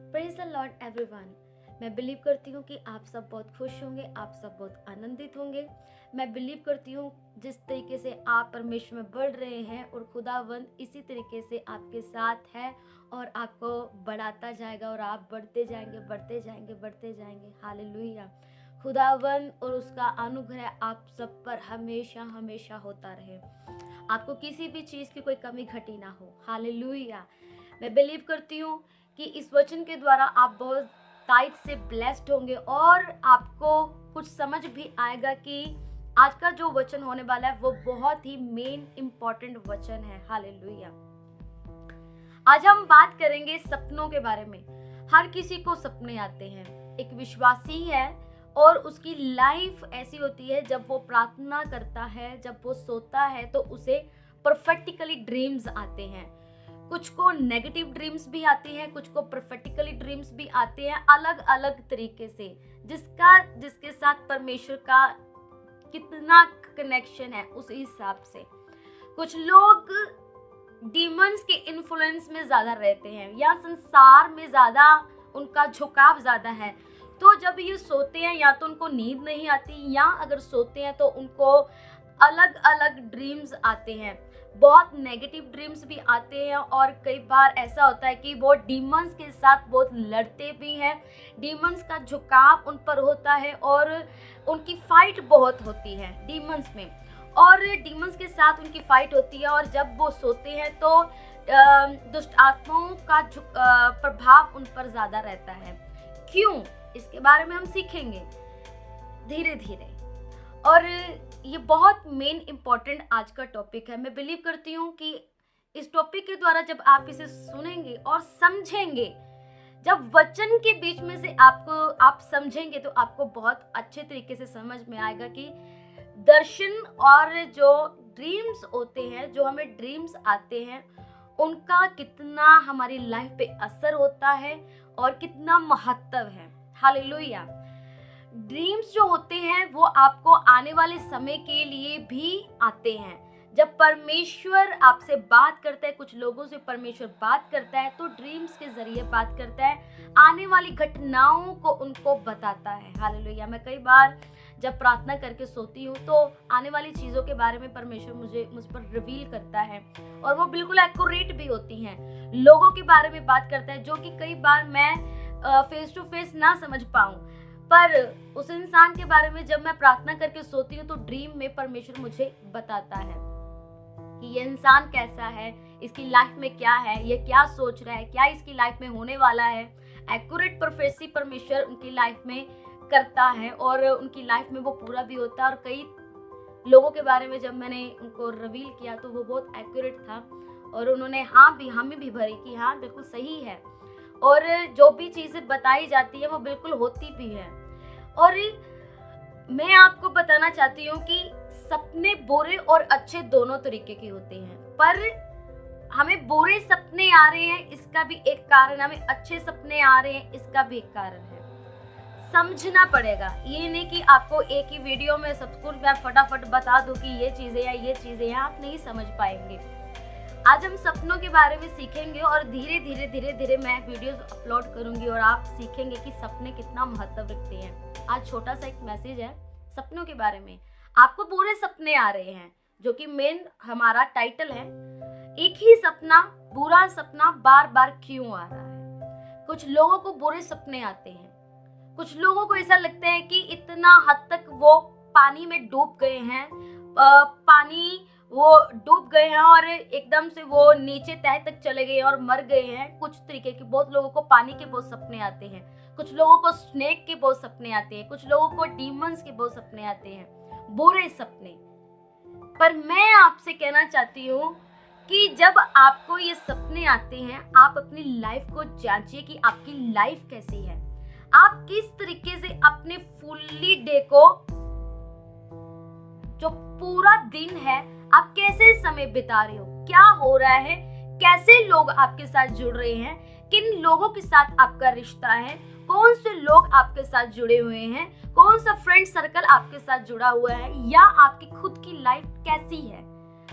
Praise the Lord everyone. मैं believe करती हूँ कि आप सब बहुत खुश होंगे, आप सब बहुत आनंदित होंगे। मैं बिलीव करती हूँ जिस तरीके से आप परमेश्वर में बढ़ रहे हैं और खुदावंद इसी तरीके से आपके साथ है और आपको बढ़ाता जाएगा और आप बढ़ते जाएंगे, बढ़ते जाएंगे, बढ़ते जाएंगे। हालेलुया। खुदावंद और उसका अनुग्रह आप सब पर हमेशा हमेशा होता रहे। आपको किसी भी चीज़ की कोई कमी घटी ना हो। हालेलुया। मैं बिलीव करती हूँ कि इस वचन के द्वारा आप बहुत टाइट से ब्लेस्ड होंगे और आपको कुछ समझ भी आएगा कि आज का जो वचन होने वाला है वो बहुत ही मेन इम्पॉर्टेंट वचन है। हालेलुया। आज हम बात करेंगे सपनों के बारे में। हर किसी को सपने आते हैं। एक विश्वासी है और उसकी लाइफ ऐसी होती है, जब वो प्रार्थना करता है, जब वो सोता है तो उसे प्रोफेटिकली ड्रीम्स आते हैं। कुछ को नेगेटिव ड्रीम्स भी आते हैं, कुछ को प्रोफेटिकली ड्रीम्स भी आते हैं, अलग अलग तरीके से, जिसके साथ परमेश्वर का कितना कनेक्शन है उस हिसाब से। कुछ लोग डीमंस के इन्फ्लुएंस में ज्यादा रहते हैं या संसार में ज्यादा उनका झुकाव ज्यादा है, तो जब ये सोते हैं या तो उनको नींद नहीं आती, या अगर सोते हैं तो उनको अलग अलग ड्रीम्स आते हैं। बहुत नेगेटिव ड्रीम्स भी आते हैं और कई बार ऐसा होता है कि वो डीमंस के साथ बहुत लड़ते भी हैं। डीमंस का झुकाव उन पर होता है और उनकी फाइट बहुत होती है डीमंस में, और डीमंस के साथ उनकी फाइट होती है। और जब वो सोते हैं तो दुष्ट आत्माओं का प्रभाव उन पर ज़्यादा रहता है। क्यों? इसके बारे में हम सीखेंगे धीरे धीरे, और ये बहुत मेन इम्पॉर्टेंट आज का टॉपिक है। मैं बिलीव करती हूँ कि इस टॉपिक के द्वारा जब आप इसे सुनेंगे और समझेंगे, जब वचन के बीच में से आप समझेंगे तो आपको बहुत अच्छे तरीके से समझ में आएगा कि दर्शन और जो ड्रीम्स होते हैं, जो हमें ड्रीम्स आते हैं, उनका कितना हमारी लाइफ पे असर होता है और कितना महत्व है। हालेलुया। ड्रीम्स जो होते हैं वो आपको आने वाले समय के लिए भी आते हैं। जब परमेश्वर आपसे बात करता है, कुछ लोगों से परमेश्वर बात करता है तो ड्रीम्स के जरिए बात करता है, आने वाली घटनाओं को उनको बताता है। हालेलुया। मैं कई बार जब प्रार्थना करके सोती हूँ तो आने वाली चीज़ों के बारे में परमेश्वर मुझ पर रिवील करता है, और वो बिल्कुल एक्यूरेट भी होती हैं। लोगों के बारे में बात करता है जो कि कई बार मैं फेस टू फेस ना समझ पाऊँ, पर उस इंसान के बारे में जब मैं प्रार्थना करके सोती हूँ तो ड्रीम में परमेश्वर मुझे बताता है कि ये इंसान कैसा है, इसकी लाइफ में क्या है, ये क्या सोच रहा है, क्या इसकी लाइफ में होने वाला है। एक्यूरेट प्रोफेसी परमेश्वर उनकी लाइफ में करता है और उनकी लाइफ में वो पूरा भी होता है। और कई लोगों के बारे में जब मैंने उनको रिवील किया तो वो बहुत एक्यूरेट था और उन्होंने हमें भी भरी कि हाँ बिल्कुल सही है, और जो भी चीज़ें बताई जाती है वो बिल्कुल होती भी है। और मैं आपको बताना चाहती हूँ कि सपने बुरे और अच्छे दोनों तरीके के होते हैं, पर हमें बुरे सपने आ रहे हैं इसका भी एक कारण, हमें अच्छे सपने आ रहे हैं इसका भी एक कारण है। समझना पड़ेगा। ये नहीं कि आपको एक ही वीडियो में सब कुछ मैं फटाफट बता दूं कि ये चीज़ें या ये चीज़ें हैं, आप नहीं समझ पाएंगे। आज हम सपनों के बारे में सीखेंगे और धीरे धीरे मैं वीडियोस अपलोड करूंगी और आप सीखेंगे कि सपने कितना महत्व रखते हैं। आज छोटा सा एक मैसेज है सपनों के बारे में। आपको बुरे सपने आ रहे हैं, जो कि मेन हमारा टाइटल है। एक ही सपना, बुरा सपना बार बार क्यों आ रहा है? कुछ लोगों को बुरे सपने आते हैं, कुछ लोगों को ऐसा लगता है कि इतना हद तक वो पानी में डूब गए हैं, वो डूब गए हैं और एकदम से वो नीचे तह तक चले गए और मर गए हैं। कुछ तरीके के, बहुत लोगों को पानी के बहुत सपने आते हैं, कुछ लोगों को स्नेक के बहुत सपने आते हैं, कुछ लोगों को डीमंस के बहुत सपने आते हैं, बुरे सपने। पर मैं आपसे कहना चाहती हूँ कि जब आपको ये सपने आते हैं, आप अपनी लाइफ को जांचिए कि आपकी लाइफ कैसी है, आप किस तरीके से अपने फुल्ली डे को, जो पूरा दिन है, आप कैसे समय बिता रहे हो, क्या हो रहा है, कैसे लोग आपके साथ जुड़ रहे हैं, किन लोगों के साथ आपका रिश्ता है, कौन से लोग आपके साथ जुड़े हुए हैं, कौन सा फ्रेंड सर्कल आपके साथ जुड़ा हुआ है, या आपकी खुद की लाइफ कैसी है।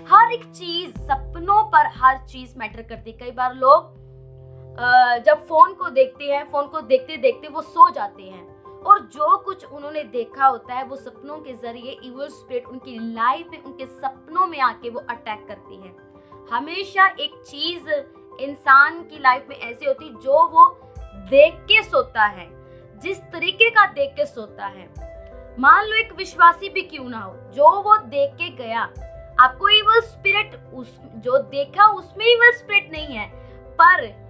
हर एक चीज, सपनों पर हर चीज मैटर करती है। कई बार लोग जब फोन को देखते हैं, फोन को देखते देखते वो सो जाते हैं और जो कुछ उन्होंने देखा होता है वो सपनों के जरिए इविल स्पिरिट उनकी लाइफ में, उनके सपनों में आके वो अटैक करती है। हमेशा एक चीज इंसान की लाइफ में ऐसी होती है जो वो देख के सोता है, जिस तरीके का देख के सोता है। मान लो एक विश्वासी भी क्यों ना हो, जो वो देख के गया, आपको इविल स्पिरिट उस जो देखा उसमें इविल स्पिरिट नहीं है, पर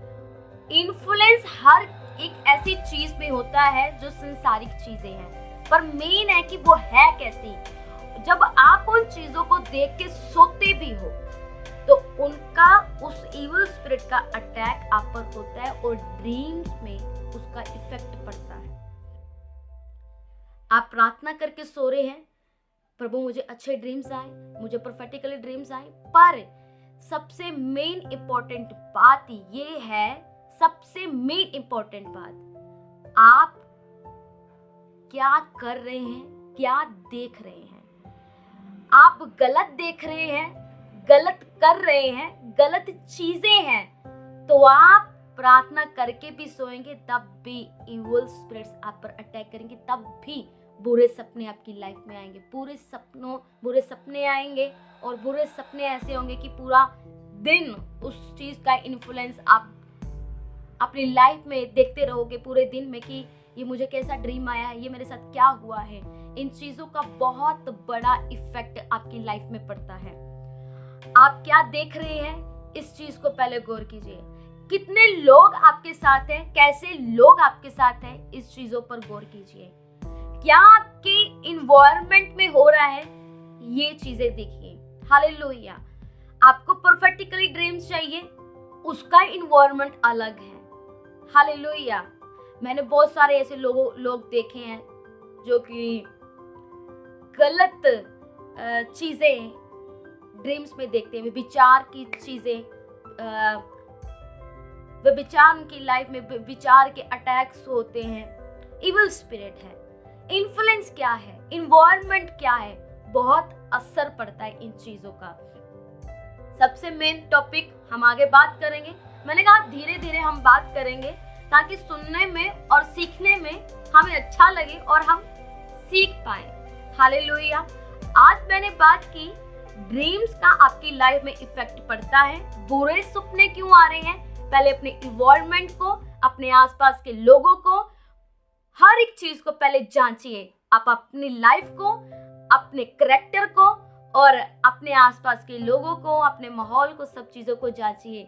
इन्फ्लुएंस हर एक ऐसी चीज में होता है जो संसारिक चीजें हैं, पर मेन है कि वो है कैसी। जब आप उन चीजों को देख के सोते भी हो तो उनका, उस इविल स्पिरिट का अटैक आप पर होता है और ड्रीम्स में उसका इफेक्ट पड़ता है। आप प्रार्थना करके सो रहे हैं, प्रभु मुझे अच्छे ड्रीम्स आए, मुझे प्रोफेटिकली ड्रीम्स आए, पर सबसे मेन इंपॉर्टेंट बात ये है, सबसे मेन इंपॉर्टेंट बात, आप क्या कर रहे हैं, क्या देख रहे हैं। आप गलत देख रहे हैं, गलत कर रहे हैं, गलत चीजें हैं, तो आप प्रार्थना करके भी सोएंगे तब भी इविल स्पिरिट्स आप पर अटैक करेंगे, तब भी बुरे सपने आपकी लाइफ में आएंगे। बुरे सपने आएंगे और बुरे सपने ऐसे होंगे कि पूरा दिन उस चीज का इन्फ्लुएंस आप अपनी लाइफ में देखते रहोगे पूरे दिन में कि ये मुझे कैसा ड्रीम आया है, ये मेरे साथ क्या हुआ है। इन चीजों का बहुत बड़ा इफेक्ट आपकी लाइफ में पड़ता है। आप क्या देख रहे हैं, इस चीज को पहले गौर कीजिए। कितने लोग आपके साथ हैं, कैसे लोग आपके साथ हैं, इस चीजों पर गौर कीजिए। क्या आपके इन्वायरमेंट में हो रहा है, ये चीजें देखिए। हालेलुया। आपको प्रोफेटिकली ड्रीम्स चाहिए, उसका इन्वायरमेंट अलग है। हालेलुया। मैंने बहुत सारे ऐसे लोग देखे हैं जो कि गलत चीजें ड्रीम्स में देखते हैं, विचार की चीजें, विचार उनकी लाइफ में विचार के अटैक्स होते हैं। इविल स्पिरिट है। इन्फ्लुएंस क्या है, इन्वायरमेंट क्या है, बहुत असर पड़ता है इन चीजों का। सबसे मेन टॉपिक हम आगे बात करेंगे। मैंने कहा धीरे धीरे हम बात करेंगे ताकि सुनने में और सीखने में हमें अच्छा लगे और हम सीख पाए। हालेलुया। आज मैंने बात की ड्रीम्स का आपकी लाइफ में इफेक्ट पड़ता है। बुरे सपने क्यों आ रहे हैं, पहले अपने इन्वायरमेंट को, अपने आसपास के लोगों को, हर एक चीज को पहले जांचिए। आप अपनी लाइफ को, अपने कैरेक्टर को और अपने आसपास के लोगों को, अपने माहौल को, सब चीजों को जांचिए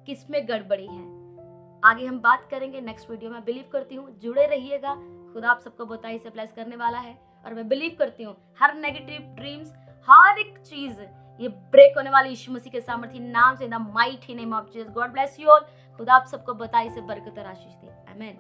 किसमें गड़बड़ी है। आगे हम बात करेंगे नेक्स्ट वीडियो में। बिलीव करती हूँ जुड़े रहिएगा। खुदा आप सबको बताइए से ब्लेस करने वाला है और मैं बिलीव करती हूँ हर नेगेटिव ड्रीम्स, हर एक चीज ये ब्रेक होने वाली यीशु मसीह के सामर्थी नाम से, in the mighty name of Jesus. God bless you all. खुदा आप सबको बताइए से बरकत और आशीष दे। आमीन।